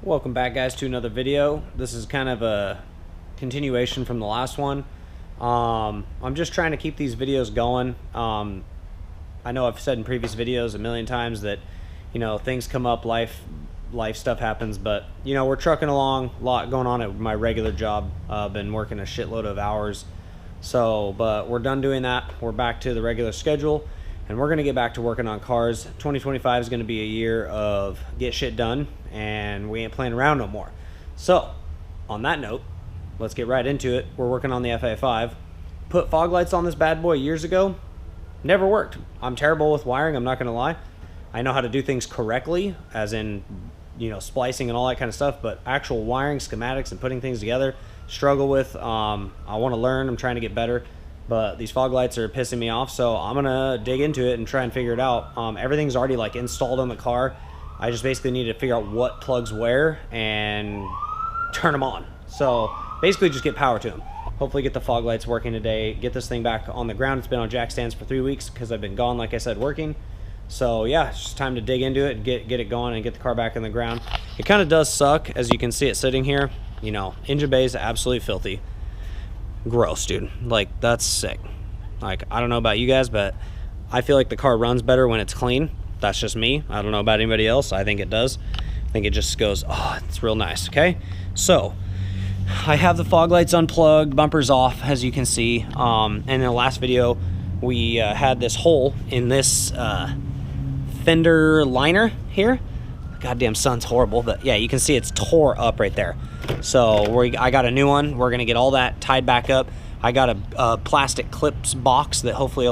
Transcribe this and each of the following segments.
Welcome back, guys, to another video. This is kind of a continuation from the last one. I'm just trying to keep these videos going. I know I've said in previous videos a million times that, you know, things come up, life stuff happens, but, you know, we're trucking along, a lot going on at my regular job. Been working a shitload of hours, but we're done doing that. We're back to the regular schedule, and we're going to get back to working on cars. 2025 is going to be a year of get shit done, and we ain't playing around no more. So, on that note, let's get right into it. We're working on the FA5. Put fog lights on this bad boy years ago. Never worked. I'm terrible with wiring, I'm not going to lie. I know how to do things correctly, as in, you know, splicing and all that kind of stuff, but actual wiring, schematics, and putting things together, struggle with. I want to learn. I'm trying to get better. But these fog lights are pissing me off, so I'm gonna dig into it and try and figure it out. Everything's already like installed on the car. I just basically need to figure out what plugs where and turn them on. So basically just get power to them. Hopefully get the fog lights working today, get this thing back on the ground. It's been on jack stands for 3 weeks because I've been gone, like I said, working. So yeah, it's just time to dig into it, get it going, and get the car back on the ground. It kind of does suck, as you can see it sitting here. You know, engine bay is absolutely filthy. Gross, dude. Like, that's sick. Like, I don't know about you guys, but I feel like the car runs better when it's clean. That's just me. I don't know about anybody else. I think it does. I think it just goes, oh, it's real nice. Okay, so I have the fog lights unplugged, bumpers off, as you can see. And in the last video, we had this hole in this fender liner here. The goddamn sun's horrible, but yeah, you can see it's tore up right there. So I got a new one. We're gonna get all that tied back up. I got a plastic clips box that hopefully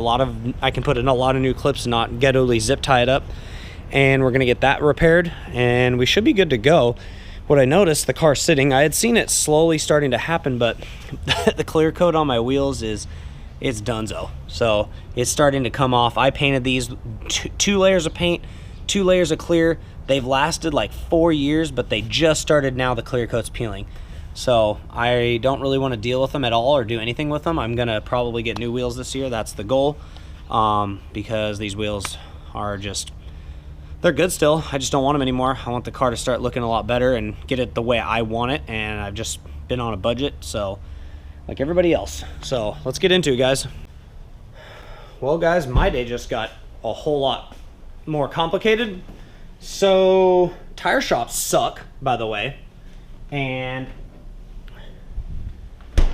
I can put in a lot of new clips and not ghettoly zip tie it up. And we're gonna get that repaired, and we should be good to go. What I noticed, the car sitting, I had seen it slowly starting to happen, but the clear coat on my wheels it's donezo. So it's starting to come off. I painted these two layers of paint, 2 layers of clear. They've lasted like 4 years, but they just started now, the clear coat's peeling. So I don't really want to deal with them at all or do anything with them. I'm gonna probably get new wheels this year. That's the goal, because these wheels are they're good still. I just don't want them anymore. I want the car to start looking a lot better and get it the way I want it, and I've just been on a budget, so like everybody else. So let's get into it, guys. Well, guys, my day just got a whole lot more complicated. So tire shops suck, by the way, and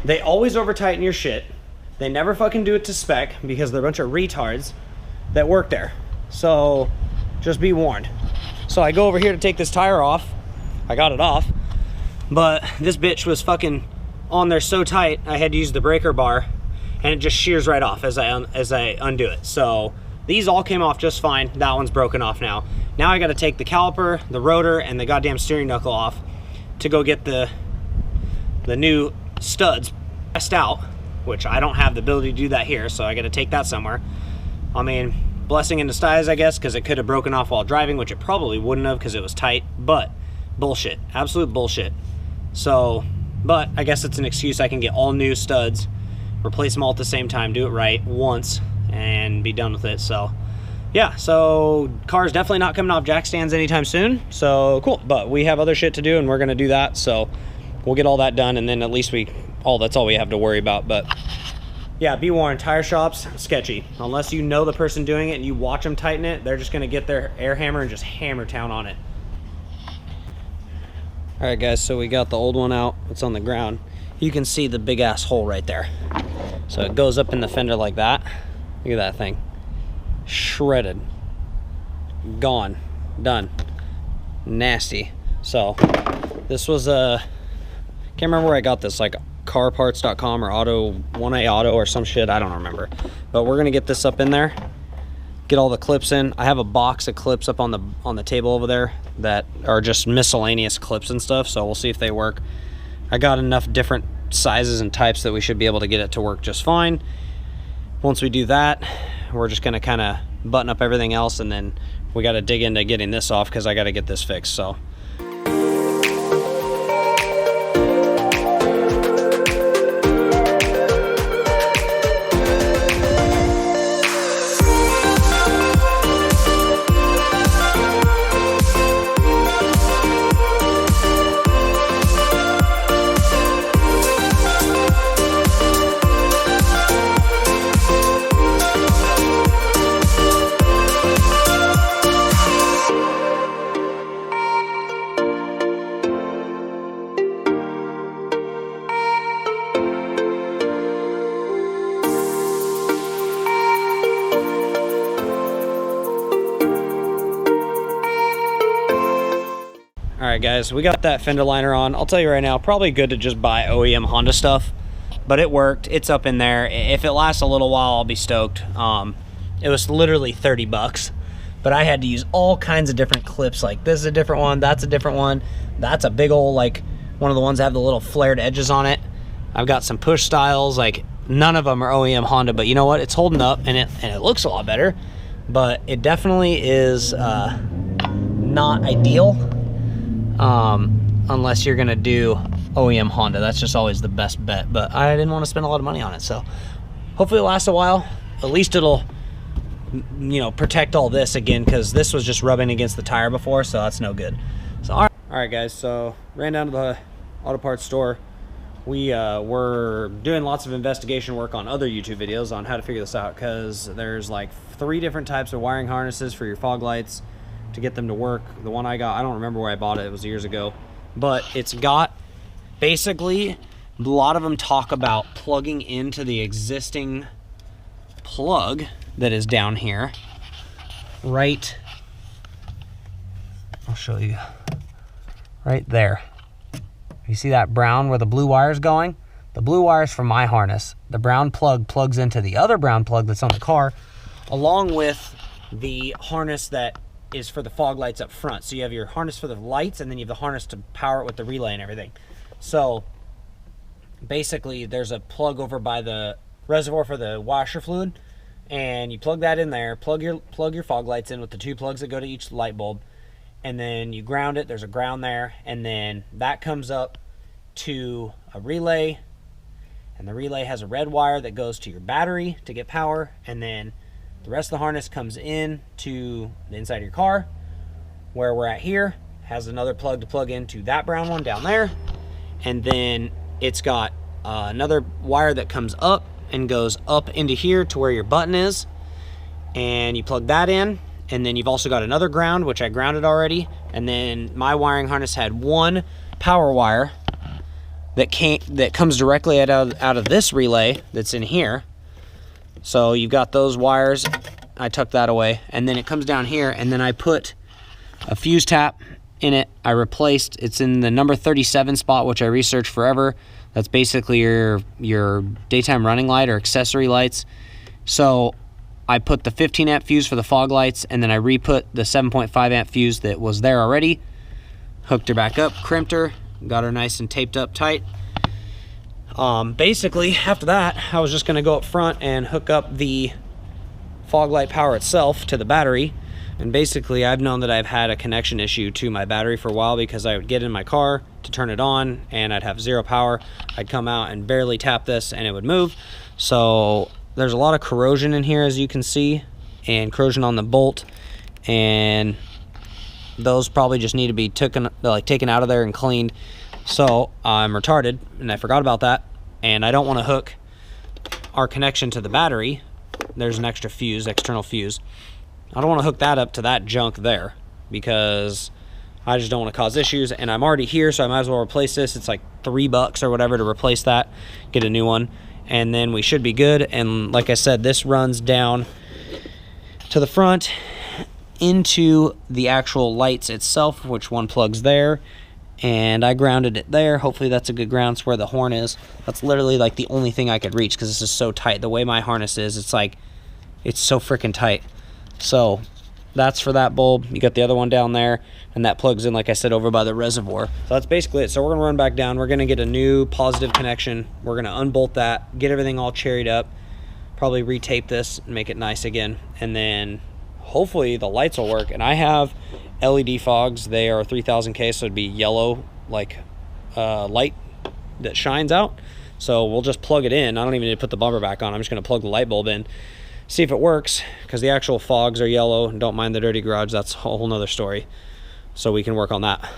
they always over tighten your shit. They never fucking do it to spec because they're a bunch of retards that work there. So just be warned. So I go over here to take this tire off. I got it off, but this bitch was fucking on there so tight I had to use the breaker bar, and it just shears right off as I undo it. So these all came off just fine. That one's broken off now. Now I gotta take the caliper, the rotor, and the goddamn steering knuckle off to go get the new studs pressed out, which I don't have the ability to do that here, so I gotta take that somewhere. I mean, blessing in disguise, I guess, because it could have broken off while driving, which it probably wouldn't have because it was tight, but bullshit, absolute bullshit. So, but I guess it's an excuse. I can get all new studs, replace them all at the same time, do it right once, and be done with it. So yeah, so car's definitely not coming off jack stands anytime soon, so cool. But we have other shit to do, and we're gonna do that, so we'll get all that done, and then at least that's all we have to worry about. But yeah, be warned, tire shops, sketchy. Unless you know the person doing it and you watch them tighten it, they're just gonna get their air hammer and just hammer town on it. All right, guys, so we got the old one out. It's on the ground. You can see the big ass hole right there. So it goes up in the fender like that. Look at that thing. Shredded. Gone. Done. Nasty. So this was can't remember where I got this, like carparts.com or 1A Auto or some shit, I don't remember. But we're gonna get this up in there, get all the clips in. I have a box of clips up on the table over there that are just miscellaneous clips and stuff, so we'll see if they work. I got enough different sizes and types that we should be able to get it to work just fine. Once we do that, we're just gonna kind of button up everything else, and then we got to dig into getting this off because I got to get this fixed. So Alright guys, we got that fender liner on. I'll tell you right now, probably good to just buy OEM Honda stuff, but it worked. It's up in there. If it lasts a little while, I'll be stoked. It was literally 30 bucks, but I had to use all kinds of different clips. Like this is a different one, that's a different one. That's a big old, like one of the ones that have the little flared edges on it. I've got some push styles, like none of them are OEM Honda, but you know what? It's holding up and it looks a lot better, but it definitely is not ideal unless you're gonna do OEM Honda. That's just always the best bet, but I didn't want to spend a lot of money on it, so hopefully it lasts a while. At least it'll, you know, protect all this again, because this was just rubbing against the tire before, so that's no good. So all right guys, so ran down to the auto parts store. We were doing lots of investigation work on other YouTube videos on how to figure this out, because there's like 3 different types of wiring harnesses for your fog lights to get them to work. The one I got, I don't remember where I bought it, it was years ago, but it's got basically, a lot of them talk about plugging into the existing plug that is down here, right, I'll show you, right there. You see that brown where the blue wire is going? The blue wire is from my harness. The brown plug plugs into the other brown plug that's on the car, along with the harness that is for the fog lights up front. So you have your harness for the lights, and then you have the harness to power it with the relay and everything. So basically there's a plug over by the reservoir for the washer fluid, and you plug that in there, plug your fog lights in with the 2 plugs that go to each light bulb, and then you ground it. There's a ground there, and then that comes up to a relay, and the relay has a red wire that goes to your battery to get power, and then the rest of the harness comes in to the inside of your car. Where we're at here has another plug to plug into that brown one down there, and then it's got another wire that comes up and goes up into here to where your button is, and you plug that in. And then you've also got another ground, which I grounded already, and then my wiring harness had 1 power wire that comes directly out of this relay that's in here. So you've got those wires. I tucked that away, and then it comes down here, and then I put a fuse tap in it. I replaced, it's in the number 37 spot, which I researched forever. That's basically your daytime running light or accessory lights. So I put the 15 amp fuse for the fog lights, and then I re-put the 7.5 amp fuse that was there already, hooked her back up, crimped her, got her nice and taped up tight. Basically after that, I was just going to go up front and hook up the fog light power itself to the battery. And basically I've known that I've had a connection issue to my battery for a while, because I would get in my car to turn it on and I'd have 0 power. I'd come out and barely tap this and it would move. So there's a lot of corrosion in here, as you can see, and corrosion on the bolt, and those probably just need to be taken out of there and cleaned. So I'm retarded and I forgot about that, and I don't want to hook our connection to the battery. There's an extra fuse, external fuse. I don't want to hook that up to that junk there, because I just don't want to cause issues, and I'm already here, so I might as well replace this. It's like $3 or whatever to replace that, get a new one, and then we should be good. And like I said, this runs down to the front into the actual lights itself, which one plugs there, and I grounded it there. Hopefully that's a good ground. It's where the horn is. That's literally like the only thing I could reach, because this is so tight. The way my harness is, it's like, it's so freaking tight. So that's for that bulb. You got the other one down there, and that plugs in, like I said, over by the reservoir. So that's basically it. So we're gonna run back down. We're gonna get a new positive connection. We're gonna unbolt that, get everything all cherried up, probably retape this and make it nice again, and then hopefully the lights will work. And I have LED fogs. They are 3000K, so it'd be yellow, like light that shines out. So we'll just plug it in. I don't even need to put the bumper back on. I'm just gonna plug the light bulb in, see if it works, because the actual fogs are yellow. And don't mind the dirty garage, that's a whole nother story. So we can work on that.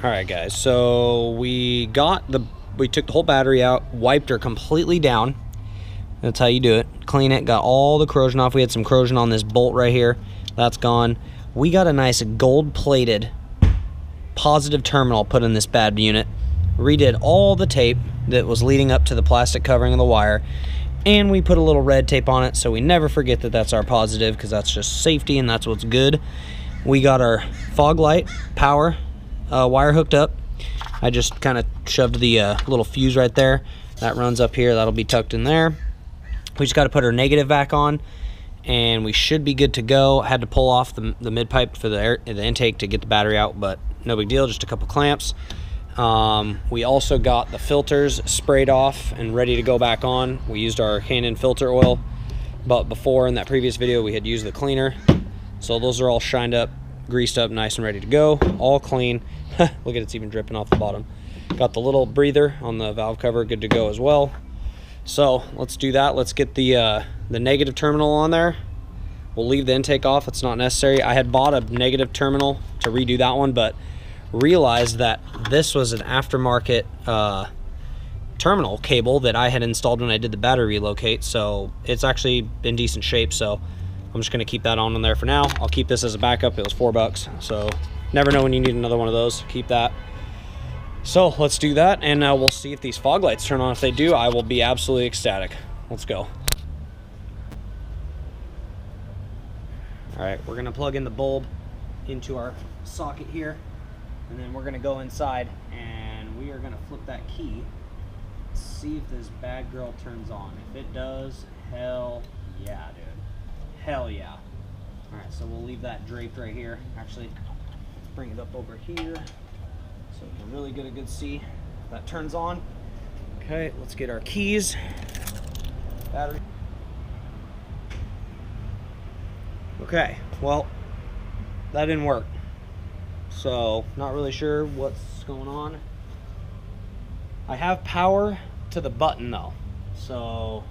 All right, guys, so we took the whole battery out, wiped her completely down. That's how you do it. Clean it, got all the corrosion off. We had some corrosion on this bolt right here. That's gone. We got a nice gold-plated positive terminal put in this bad unit. Redid all the tape that was leading up to the plastic covering of the wire, and we put a little red tape on it so we never forget that that's our positive, because that's just safety and that's what's good. We got our fog light power wire hooked up. I just kind of shoved the little fuse right there. That runs up here. That'll be tucked in there. We just got to put our negative back on, and we should be good to go. I had to pull off the mid pipe for the intake to get the battery out, but no big deal, just a couple clamps. We also got the filters sprayed off and ready to go back on. We used our Canon filter oil, but before in that previous video we had used the cleaner. So those are all shined up, greased up, nice and ready to go, all clean. Look at it's even dripping off the bottom. Got the little breather on the valve cover, good to go as well. So let's do that. Let's get the negative terminal on there. We'll leave the intake off, it's not necessary. I had bought a negative terminal to redo that one, but realized that this was an aftermarket terminal cable that I had installed when I did the battery relocate, so it's actually in decent shape. So I'm just gonna keep that on there for now. I'll keep this as a backup. It was $4, so never know when you need another one of those. Keep that. So let's do that, and we'll see if these fog lights turn on. If they do, I will be absolutely ecstatic. Let's go. All right, we're gonna plug in the bulb into our socket here, and then we're gonna go inside and we are gonna flip that key, see if this bad girl turns on. If it does, hell yeah, dude. Hell yeah. All right, so we'll leave that draped right here. Actually, bring it up over here so we can really get a good see if that turns on. Okay, let's get our keys. Battery. Okay, well, that didn't work. So, not really sure what's going on. I have power to the button though, so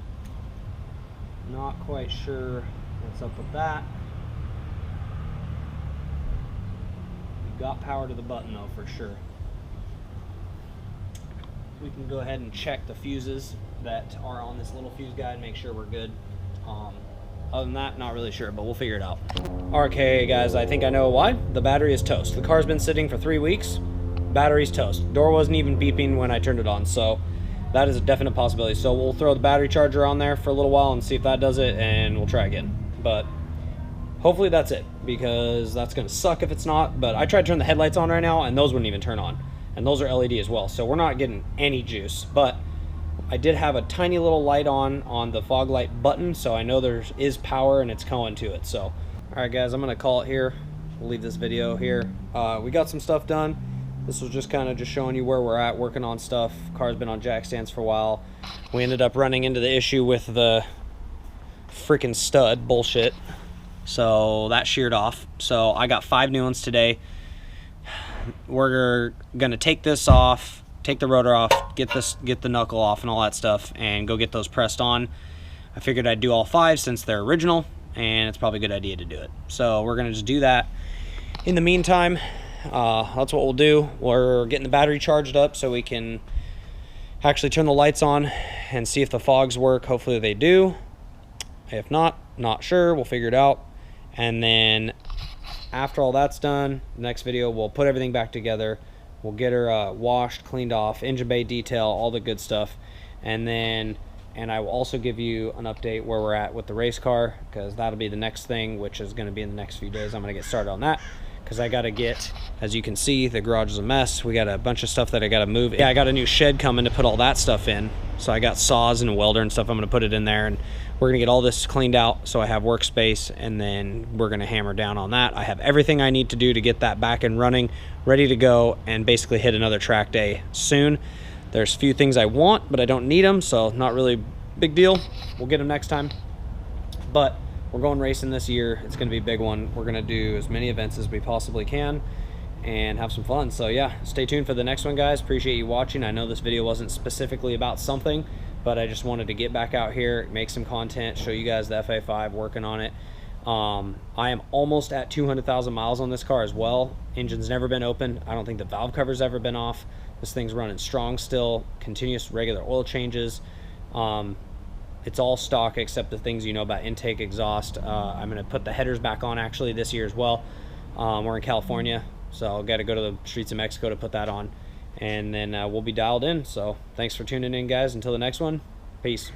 not quite sure what's up with that. We've got power to the button though, for sure. We can go ahead and check the fuses that are on this little fuse guide, make sure we're good. Other than that, not really sure, but we'll figure it out. Okay, guys, I think I know why. The battery is toast. The car's been sitting for 3 weeks. Battery's toast. Door wasn't even beeping when I turned it on, so that is a definite possibility. So we'll throw the battery charger on there for a little while and see if that does it, and we'll try again. But hopefully that's it, because that's gonna suck if it's not. But I tried to turn the headlights on right now, and those wouldn't even turn on. And those are LED as well, so we're not getting any juice. But I did have a tiny little light on the fog light button, so I know there is power and it's going to it. So, all right, guys, I'm gonna call it here. We'll leave this video here. We got some stuff done. This was just kind of just showing you where we're at, working on stuff. Car's been on jack stands for a while. We ended up running into the issue with the freaking stud bullshit, so that sheared off. So I got 5 new ones today. We're gonna take this off, take the rotor off, get the knuckle off and all that stuff, and go get those pressed on. I figured I'd do all 5 since they're original, and it's probably a good idea to do it. So we're gonna just do that. In the meantime, that's what we'll do. We're getting the battery charged up so we can actually turn the lights on and see if the fogs work. Hopefully they do. If not, not sure. We'll figure it out. And then after all that's done, the next video we'll put everything back together. We'll get her washed, cleaned off, engine bay detail, all the good stuff. And I will also give you an update where we're at with the race car, because that'll be the next thing, which is going to be in the next few days. I'm going to get started on that, because I got to get, as you can see, the garage is a mess. We got a bunch of stuff that I got to move. Yeah, I got a new shed coming to put all that stuff in. So I got saws and a welder and stuff. I'm going to put it in there, and we're going to get all this cleaned out so I have workspace, and then we're going to hammer down on that. I have everything I need to do to get that back and running, ready to go, and basically hit another track day soon. There's a few things I want, but I don't need them, so not really big deal. We'll get them next time. But we're going racing this year. It's going to be a big one. We're going to do as many events as we possibly can and have some fun. So yeah, stay tuned for the next one, guys. Appreciate you watching. I know this video wasn't specifically about something, but I just wanted to get back out here, make some content, show you guys the FA5, working on it. I am almost at 200,000 miles on this car as well. Engine's never been open. I don't think the valve cover's ever been off. This thing's running strong still, continuous regular oil changes. It's all stock except the things you know about intake, exhaust. I'm going to put the headers back on actually this year as well. We're in California, so I'll got to go to the streets of Mexico to put that on. And then we'll be dialed in. So thanks for tuning in, guys. Until the next one, peace.